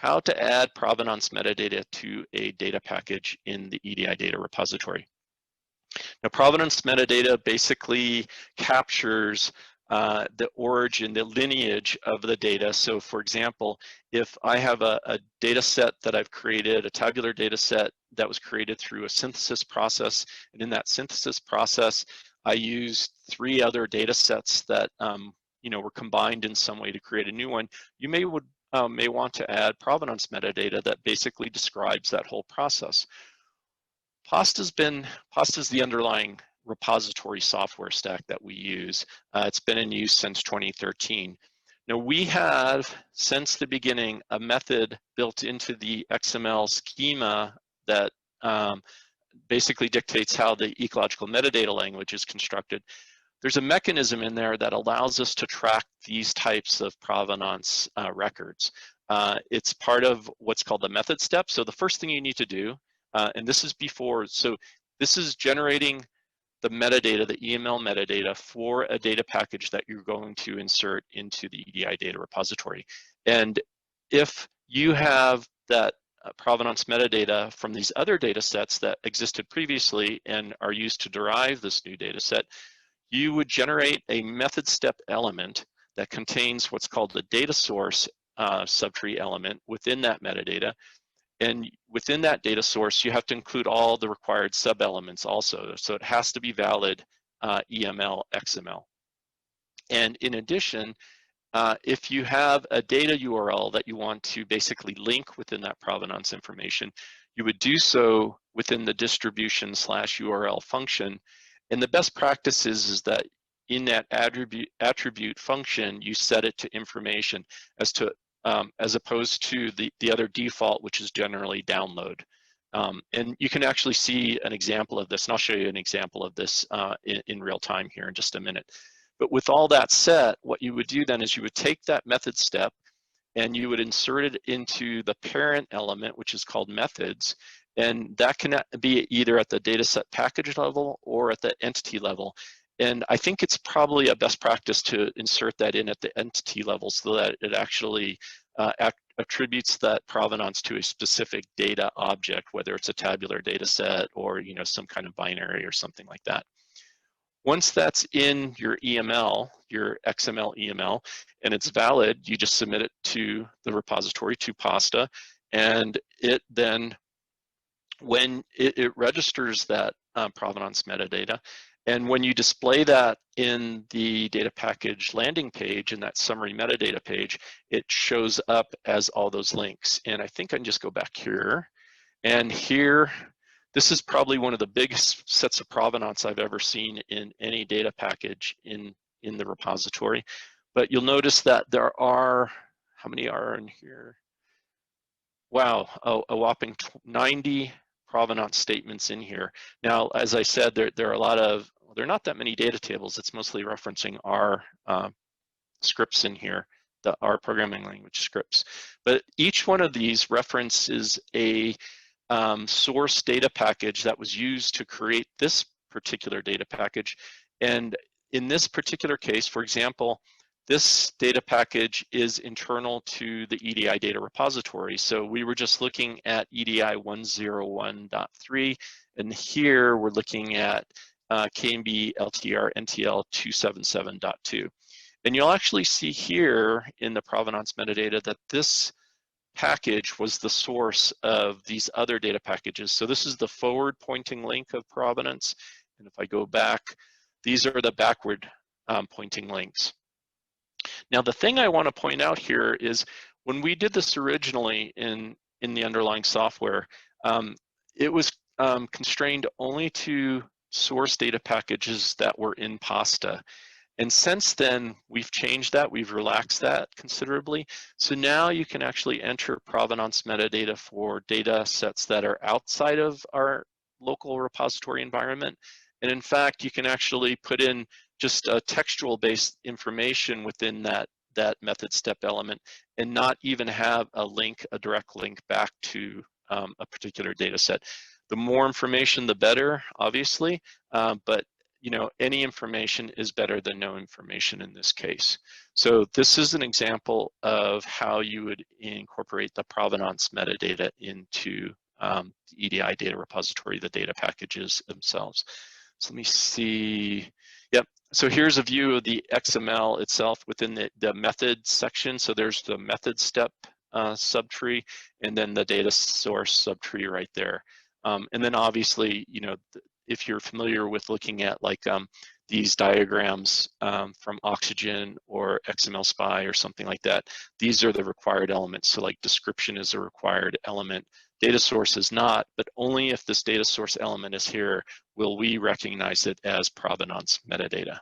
how to add provenance metadata to a data package in the EDI data repository. Now, provenance metadata basically captures the origin, the lineage of the data. So for example, if I have a data set that I've created, a tabular data set that was created through a synthesis process, and in that synthesis process, I used 3 other data sets that were combined in some way to create a new one, you may want to add provenance metadata that basically describes that whole process. Pasta's the underlying repository software stack that we use. It's been in use since 2013. Now we have, since the beginning, a method built into the XML schema that basically dictates how the ecological metadata language is constructed. There's a mechanism in there that allows us to track these types of provenance records. It's part of what's called the method step. So the first thing you need to do, and this is before, so this is generating the metadata, the EML metadata for a data package that you're going to insert into the EDI data repository. And if you have that provenance metadata from these other data sets that existed previously and are used to derive this new data set, you would generate a method step element that contains what's called the data source subtree element within that metadata. And within that data source, you have to include all the required sub-elements also. So it has to be valid EML, XML. And in addition, if you have a data URL that you want to basically link within that provenance information, you would do so within the distribution/URL function. And the best practice is that in that attribute function, you set it to information as opposed to the other default, which is generally download. And you can actually see an example of this, and I'll show you an example of this in real time here in just a minute. But with all that set, what you would do then is you would take that method step and you would insert it into the parent element, which is called methods. And that can be either at the dataset package level or at the entity level. And I think it's probably a best practice to insert that in at the entity level so that it actually attributes that provenance to a specific data object, whether it's a tabular data set or some kind of binary or something like that. Once that's in your EML, your XML EML, and it's valid, you just submit it to the repository, to Pasta, and it then, when it registers that provenance metadata, and when you display that in the data package landing page, in that summary metadata page, it shows up as all those links. And I think I can just go back here. And here, this is probably one of the biggest sets of provenance I've ever seen in any data package in the repository. But you'll notice that there are, how many are in here? Wow, a whopping 90 provenance statements in here. Now, as I said, there are a lot of, there are not that many data tables. It's mostly referencing our scripts in here, our programming language scripts. But each one of these references a source data package that was used to create this particular data package. And in this particular case, for example, this data package is internal to the EDI data repository. So we were just looking at EDI 101.3, and here we're looking at KMB LTR NTL 277.2. And you'll actually see here in the provenance metadata that this package was the source of these other data packages. So this is the forward pointing link of provenance. And if I go back, these are the backward pointing links. Now, the thing I want to point out here is when we did this originally in the underlying software, it was constrained only to source data packages that were in Pasta. And since then, we've changed that, we've relaxed that considerably. So now you can actually enter provenance metadata for data sets that are outside of our local repository environment. And in fact, you can actually put in just a textual-based information within that method step element and not even have a link, a direct link back to a particular data set. The more information, the better, obviously, but you know, any information is better than no information in this case. So this is an example of how you would incorporate the provenance metadata into the EDI data repository, the data packages themselves. So let me see. Yep. So here's a view of the XML itself within the method section. So there's the method step subtree, and then the data source subtree right there. And then obviously, you know, if you're familiar with looking at like these diagrams from Oxygen or XML Spy or something like that, these are the required elements. So like description is a required element. Data source is not, but only if this data source element is here will we recognize it as provenance metadata.